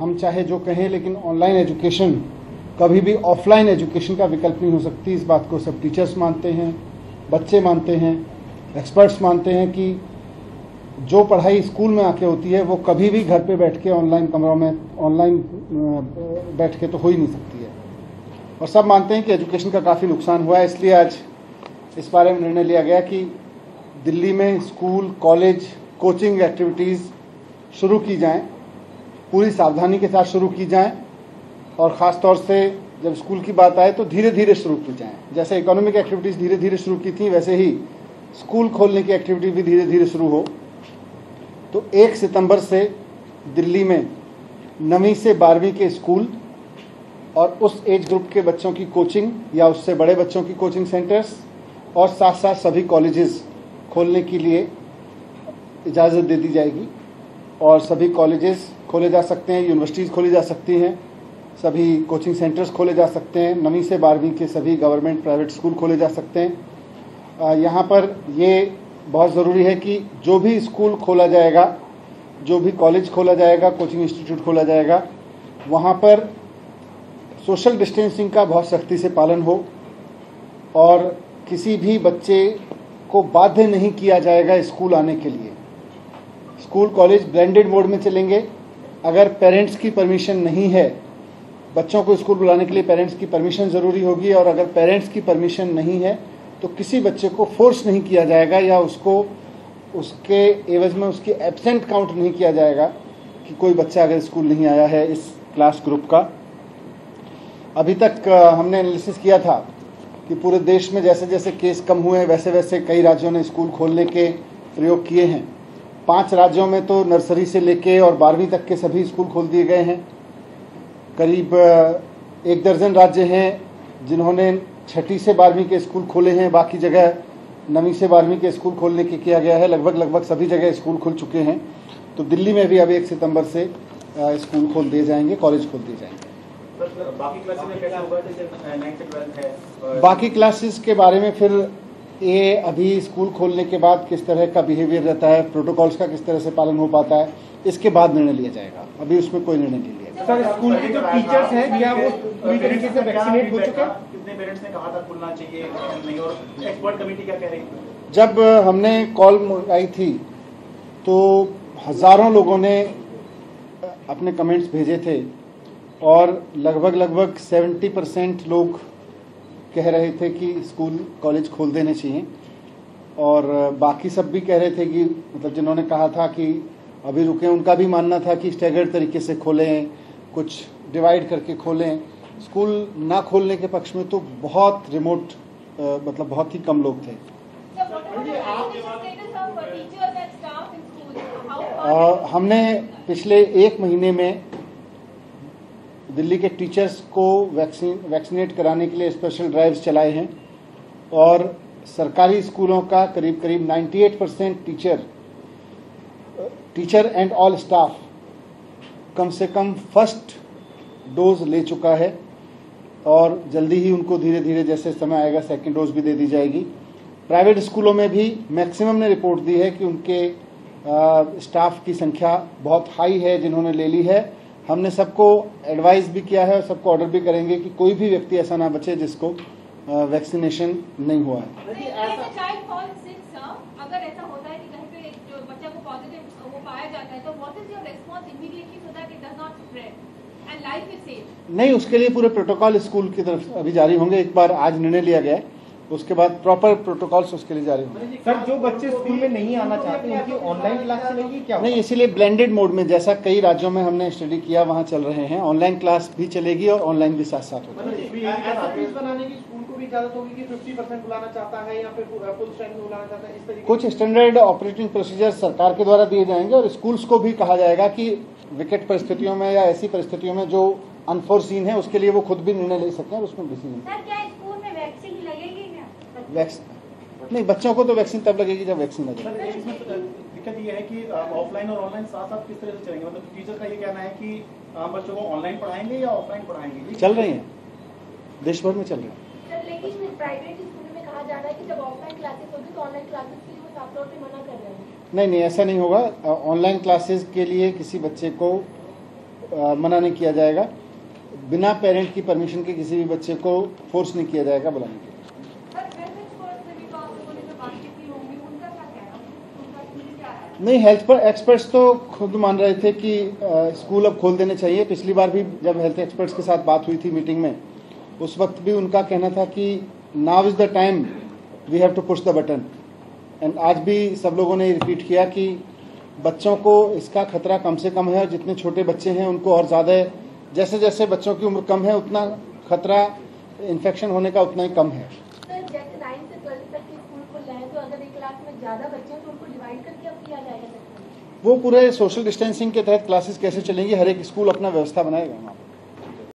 हम चाहे जो कहें, लेकिन ऑनलाइन एजुकेशन कभी भी ऑफलाइन एजुकेशन का विकल्प नहीं हो सकती। इस बात को सब टीचर्स मानते हैं, बच्चे मानते हैं, एक्सपर्ट्स मानते हैं कि जो पढ़ाई स्कूल में आके होती है वो कभी भी घर पे बैठ के ऑनलाइन कमरों में ऑनलाइन बैठ के तो हो ही नहीं सकती है। और सब मानते हैं कि एजुकेशन का काफ़ी नुकसान हुआ है। इसलिए आज इस बारे में निर्णय लिया गया कि दिल्ली में स्कूल, कॉलेज, कोचिंग एक्टिविटीज़ शुरू की जाएं, पूरी सावधानी के साथ शुरू की जाएं, और ख़ास तौर से जब स्कूल की बात आए तो धीरे धीरे शुरू की जाएं। जैसे इकोनॉमिक एक्टिविटीज़ धीरे धीरे शुरू की थी, वैसे ही स्कूल खोलने की एक्टिविटी भी धीरे धीरे शुरू हो। तो 1 सितंबर से दिल्ली में 9वीं से 12वीं के स्कूल और उस एज ग्रुप के बच्चों की कोचिंग या उससे बड़े बच्चों की कोचिंग सेंटर्स और साथ साथ सभी कॉलेजेस खोलने के लिए इजाज़त दे दी जाएगी। और सभी कॉलेजेस खोले जा सकते हैं, यूनिवर्सिटीज़ खोली जा सकती हैं, सभी कोचिंग सेंटर्स खोले जा सकते हैं, 9वीं से 12वीं के सभी गवर्नमेंट प्राइवेट स्कूल खोले जा सकते हैं। यहाँ पर ये बहुत ज़रूरी है कि जो भी स्कूल खोला जाएगा, जो भी कॉलेज खोला जाएगा, कोचिंग इंस्टीट्यूट खोला जाएगा, वहाँ पर सोशल डिस्टेंसिंग का बहुत सख्ती से पालन हो और किसी भी बच्चे को बाध्य नहीं किया जाएगा स्कूल आने के लिए। स्कूल कॉलेज ब्लेंडेड मोड में चलेंगे। अगर पेरेंट्स की परमिशन नहीं है, बच्चों को स्कूल बुलाने के लिए पेरेंट्स की परमिशन ज़रूरी होगी, और अगर पेरेंट्स की परमिशन नहीं है तो किसी बच्चे को फोर्स नहीं किया जाएगा या उसको उसके एवज में उसकी एब्सेंट काउंट नहीं किया जाएगा कि कोई बच्चा अगर स्कूल नहीं आया है इस क्लास ग्रुप का। अभी तक हमने एनालिसिस किया था कि पूरे देश में जैसे जैसे केस कम हुए वैसे वैसे कई राज्यों ने स्कूल खोलने के प्रयोग किए हैं। 5 राज्यों में तो नर्सरी से लेके और 12वीं तक के सभी स्कूल खोल दिए गए हैं। करीब 1 दर्जन राज्य हैं जिन्होंने 6ठी से 12वीं के स्कूल खोले हैं। बाकी जगह 9वीं से 12वीं के स्कूल खोलने के किया गया है। लगभग सभी जगह स्कूल खुल चुके हैं। तो दिल्ली में भी अब 1 सितंबर से स्कूल खोल दिए जाएंगे, कॉलेज खोल दिए जाएंगे। बाकी क्लासेस में कैसा होगा? जैसे 9th से 12th है, बाकी क्लासेस के बारे में फिर ये अभी स्कूल खोलने के बाद किस तरह का बिहेवियर रहता है, प्रोटोकॉल्स का किस तरह से पालन हो पाता है, इसके बाद निर्णय लिया जाएगा। अभी उसमें कोई निर्णय नहीं लिया। सर, स्कूल के जो टीचर्स हैं क्या वो पूरी तरीके से वैक्सीनेट हो चुके हैं? कितने पेरेंट्स ने कहा था खुलना चाहिए नहीं, और एक्सपर्ट कमेटी क्या कह रही है? जब हमने कॉल आई थी तो हजारों लोगों ने अपने कमेंट्स भेजे थे और लगभग 70% लोग कह रहे थे कि स्कूल कॉलेज खोल देने चाहिए, और बाकी सब भी कह रहे थे कि मतलब जिन्होंने कहा था कि अभी रुके, उनका भी मानना था कि स्टैगर्ड तरीके से खोलें, कुछ डिवाइड करके खोलें। स्कूल ना खोलने के पक्ष में तो बहुत रिमोट मतलब बहुत ही कम लोग थे। हमने पिछले 1 महीने में दिल्ली के टीचर्स को वैक्सीनेट कराने के लिए स्पेशल ड्राइव्स चलाए हैं, और सरकारी स्कूलों का करीब 98% टीचर एंड ऑल स्टाफ कम से कम फर्स्ट डोज ले चुका है, और जल्दी ही उनको धीरे धीरे जैसे समय आएगा सेकेंड डोज भी दे दी जाएगी। प्राइवेट स्कूलों में भी मैक्सिमम ने रिपोर्ट दी है कि उनके स्टाफ की संख्या बहुत हाई है जिन्होंने ले ली है। हमने सबको एडवाइस भी किया है और सबको ऑर्डर भी करेंगे कि कोई भी व्यक्ति ऐसा ना बचे जिसको वैक्सीनेशन नहीं हुआ है। अगर ऐसा होता है कि कहीं पे जो बच्चा को पॉजिटिव वो पाया जाता है, तो what is your response immediately so that it does not spread and life is safe? नहीं, उसके लिए पूरे प्रोटोकॉल स्कूल की तरफ अभी जारी होंगे। एक बार आज निर्णय लिया गया है, उसके बाद प्रॉपर प्रोटोकॉल्स उसके लिए जारी होंगे। सर, जो बच्चे स्कूल में नहीं आना चाहते उनकी ऑनलाइन क्लास चलेगी क्या? नहीं, इसीलिए ब्लेंडेड मोड में, जैसा कई राज्यों में हमने स्टडी किया वहाँ चल रहे हैं, ऑनलाइन क्लास भी चलेगी और ऑनलाइन भी साथ साथ होगी। बनाने की स्कूल को भी इजाजत होगी कि 50% बुलाना चाहता है या फिर फुल स्ट्रेंथ में बुलाना चाहता है, इस तरीके कुछ स्टैंडर्ड ऑपरेटिंग प्रोसीजर सरकार के द्वारा दिए जाएंगे, और स्कूल्स को भी कहा जाएगा कि विकट परिस्थितियों में या ऐसी परिस्थितियों में जो अनफोर्सीन है उसके लिए वो खुद भी निर्णय ले सकते हैं, उसमें डिसीजन। सर, क्या स्कूल में वैक्सीन लगेगी क्या? नहीं, बच्चों को तो वैक्सीन तब लगेगी जब वैक्सीन लगेगी। दिक्कत ये है कि ऑफलाइन और ऑनलाइन साथ साथ किस तरह से चलेंगे? मतलब टीचर का ये कहना है कि बच्चों को ऑनलाइन पढ़ाएंगे या ऑफलाइन पढ़ाएंगे? चल रही हैं, देश भर में चल रही है। लेकिन प्राइवेट स्कूल में कहा जा रहा है कि जब ऑफलाइन क्लासेस होगी तो ऑनलाइन क्लासेस के लिए वो साफ तौर पे मना कर रहे हैं। नहीं, ऐसा नहीं होगा। ऑनलाइन क्लासेस के लिए किसी बच्चे को मना नहीं किया जाएगा। बिना पेरेंट की परमिशन के किसी भी बच्चे को फोर्स नहीं किया जाएगा बुलाने के लिए। नहीं, हेल्थ पर एक्सपर्ट्स तो खुद मान रहे थे कि स्कूल अब खोल देने चाहिए। पिछली बार भी जब हेल्थ एक्सपर्ट्स के साथ बात हुई थी मीटिंग में, उस वक्त भी उनका कहना था कि now is the time we have to push the button. And आज भी सब लोगों ने रिपीट किया कि बच्चों को इसका खतरा कम से कम है, और जितने छोटे बच्चे हैं उनको और ज्यादा है। जैसे जैसे बच्चों की उम्र कम है उतना खतरा इन्फेक्शन होने का उतना ही कम है। सर, जैसे 9 से 12 तक के स्कूल खुल रहे हैं, तो अगर एक क्लास में ज्यादा बच्चे हैं तो उनको डिवाइड करके अब किया जाएगा? वो पूरे सोशल डिस्टेंसिंग के तहत क्लासेस कैसे चलेंगी, हर एक स्कूल अपना व्यवस्था बनाएगा।